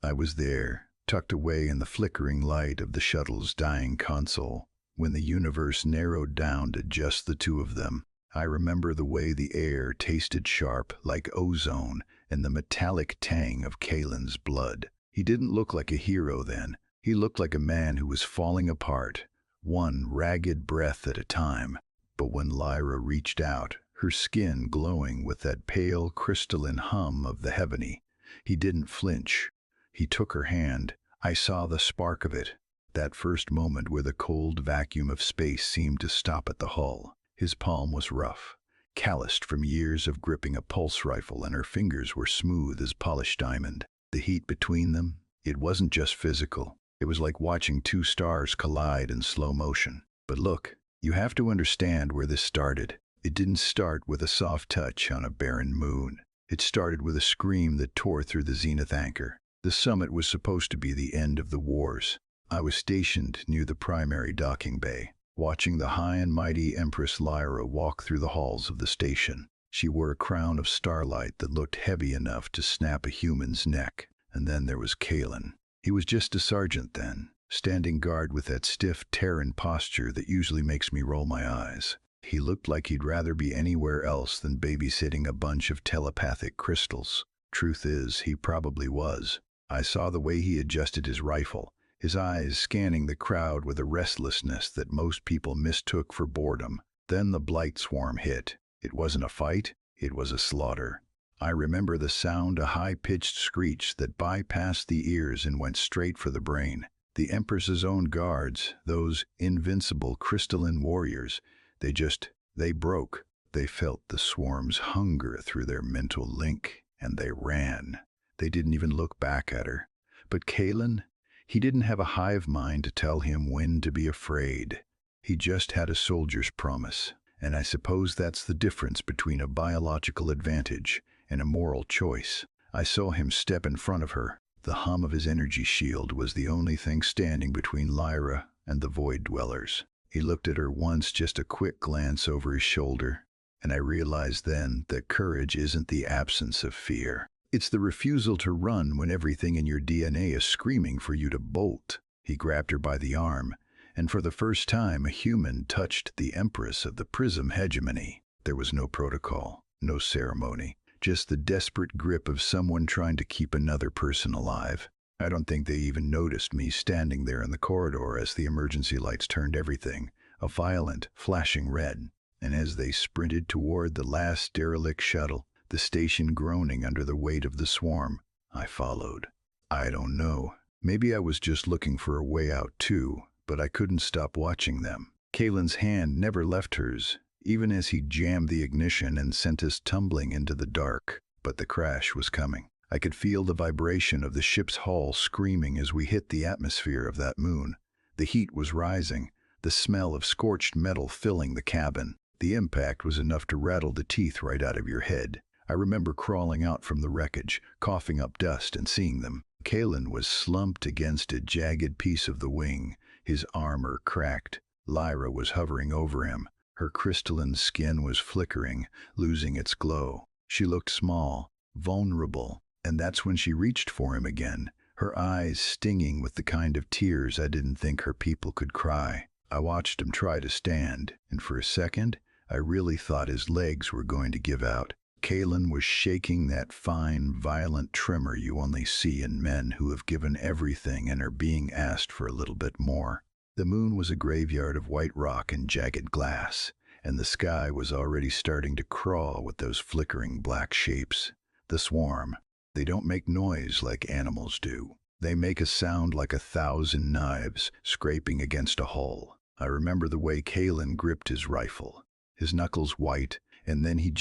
I was there, tucked away in the flickering light of the shuttle's dying console, when the universe narrowed down to just the two of them. I remember the way the air tasted sharp, like ozone, and the metallic tang of Kalen's blood. He didn't look like a hero then. He looked like a man who was falling apart, one ragged breath at a time. But when Lyra reached out, her skin glowing with that pale crystalline hum of the heavenly, he didn't flinch. He took her hand. I saw the spark of it, that first moment where the cold vacuum of space seemed to stop at the hull. His palm was rough, calloused from years of gripping a pulse rifle, and her fingers were smooth as polished diamond. The heat between them, it wasn't just physical. It was like watching two stars collide in slow motion. But look, you have to understand where this started. It didn't start with a soft touch on a barren moon. It started with a scream that tore through the zenith anchor. The summit was supposed to be the end of the wars. I was stationed near the primary docking bay, watching the high and mighty Empress Lyra walk through the halls of the station. She wore a crown of starlight that looked heavy enough to snap a human's neck. And then there was Kalen. He was just a sergeant then, standing guard with that stiff Terran posture that usually makes me roll my eyes. He looked like he'd rather be anywhere else than babysitting a bunch of telepathic crystals. Truth is, he probably was. I saw the way he adjusted his rifle, his eyes scanning the crowd with a restlessness that most people mistook for boredom. Then the blight swarm hit. It wasn't a fight, it was a slaughter. I remember the sound, a high-pitched screech that bypassed the ears and went straight for the brain. The Empress's own guards, those invincible crystalline warriors, they broke. They felt the swarm's hunger through their mental link, and they ran. They didn't even look back at her. But Kalen, he didn't have a hive mind to tell him when to be afraid. He just had a soldier's promise. And I suppose that's the difference between a biological advantage and a moral choice. I saw him step in front of her. The hum of his energy shield was the only thing standing between Lyra and the Void Dwellers. He looked at her once, just a quick glance over his shoulder, and I realized then that courage isn't the absence of fear. It's the refusal to run when everything in your DNA is screaming for you to bolt. He grabbed her by the arm, and for the first time a human touched the Empress of the Prism hegemony. There was no protocol, no ceremony, just the desperate grip of someone trying to keep another person alive. I don't think they even noticed me standing there in the corridor as the emergency lights turned everything a violent, flashing red. And as they sprinted toward the last derelict shuttle, the station groaning under the weight of the swarm, I followed. I don't know. Maybe I was just looking for a way out too, but I couldn't stop watching them. Kalen's hand never left hers, even as he jammed the ignition and sent us tumbling into the dark. But the crash was coming. I could feel the vibration of the ship's hull screaming as we hit the atmosphere of that moon. The heat was rising, the smell of scorched metal filling the cabin. The impact was enough to rattle the teeth right out of your head. I remember crawling out from the wreckage, coughing up dust and seeing them. Kalen was slumped against a jagged piece of the wing, his armor cracked. Lyra was hovering over him. Her crystalline skin was flickering, losing its glow. She looked small, vulnerable, and that's when she reached for him again, her eyes stinging with the kind of tears I didn't think her people could cry. I watched him try to stand, and for a second, I really thought his legs were going to give out. Kalen was shaking that fine, violent tremor you only see in men who have given everything and are being asked for a little bit more. The moon was a graveyard of white rock and jagged glass, and the sky was already starting to crawl with those flickering black shapes. The swarm. They don't make noise like animals do. They make a sound like 1,000 knives scraping against a hull. I remember the way Kalen gripped his rifle, his knuckles white, and then he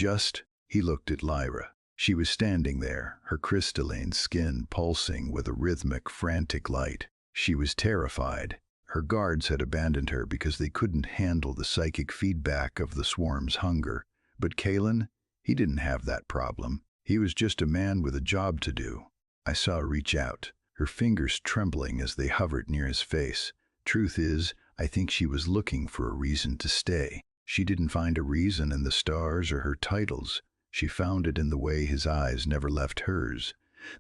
looked at Lyra. She was standing there, her crystalline skin pulsing with a rhythmic, frantic light. She was terrified. Her guards had abandoned her because they couldn't handle the psychic feedback of the swarm's hunger. But Kalen, he didn't have that problem. He was just a man with a job to do. I saw her reach out, her fingers trembling as they hovered near his face. Truth is, I think she was looking for a reason to stay. She didn't find a reason in the stars or her titles. She found it in the way his eyes never left hers,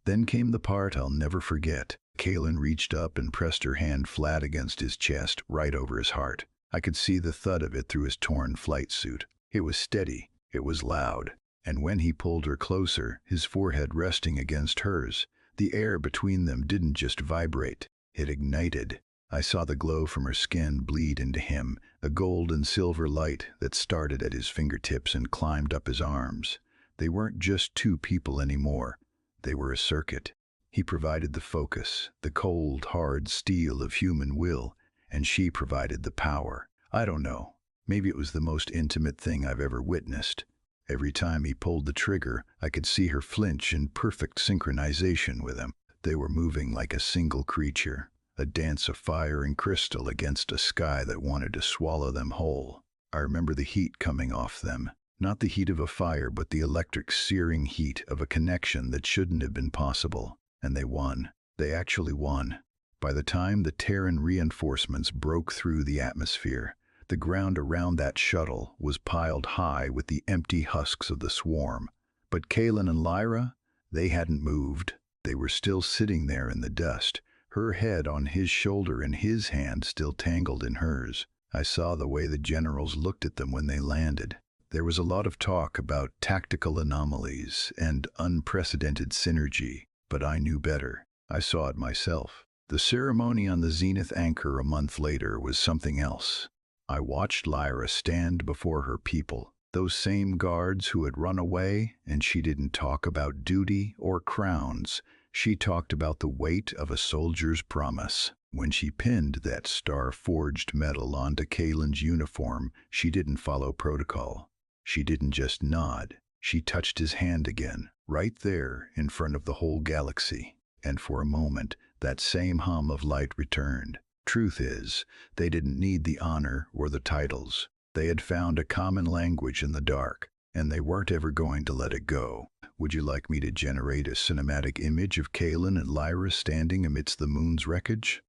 Then came the part I'll never forget. Kaylin reached up and pressed her hand flat against his chest, right over his heart. I could see the thud of it through his torn flight suit. It was steady, it was loud, and when he pulled her closer, his forehead resting against hers, the air between them didn't just vibrate, it ignited. I saw the glow from her skin bleed into him, a gold and silver light that started at his fingertips and climbed up his arms. They weren't just two people anymore. They were a circuit. He provided the focus, the cold, hard steel of human will, and she provided the power. I don't know. Maybe it was the most intimate thing I've ever witnessed. Every time he pulled the trigger, I could see her flinch in perfect synchronization with him. They were moving like a single creature, a dance of fire and crystal against a sky that wanted to swallow them whole. I remember the heat coming off them. Not the heat of a fire, but the electric searing heat of a connection that shouldn't have been possible. And they won. They actually won. By the time the Terran reinforcements broke through the atmosphere, the ground around that shuttle was piled high with the empty husks of the swarm. But Kaylin and Lyra, they hadn't moved. They were still sitting there in the dust, her head on his shoulder and his hand still tangled in hers. I saw the way the generals looked at them when they landed. There was a lot of talk about tactical anomalies and unprecedented synergy, but I knew better. I saw it myself. The ceremony on the Zenith anchor a month later was something else. I watched Lyra stand before her people, those same guards who had run away, and she didn't talk about duty or crowns. She talked about the weight of a soldier's promise. When she pinned that star-forged medal onto Kaylin's uniform, she didn't follow protocol. She didn't just nod. She touched his hand again, right there in front of the whole galaxy. And for a moment, that same hum of light returned. Truth is, they didn't need the honor or the titles. They had found a common language in the dark, and they weren't ever going to let it go. Would you like me to generate a cinematic image of Kaylin and Lyra standing amidst the moon's wreckage?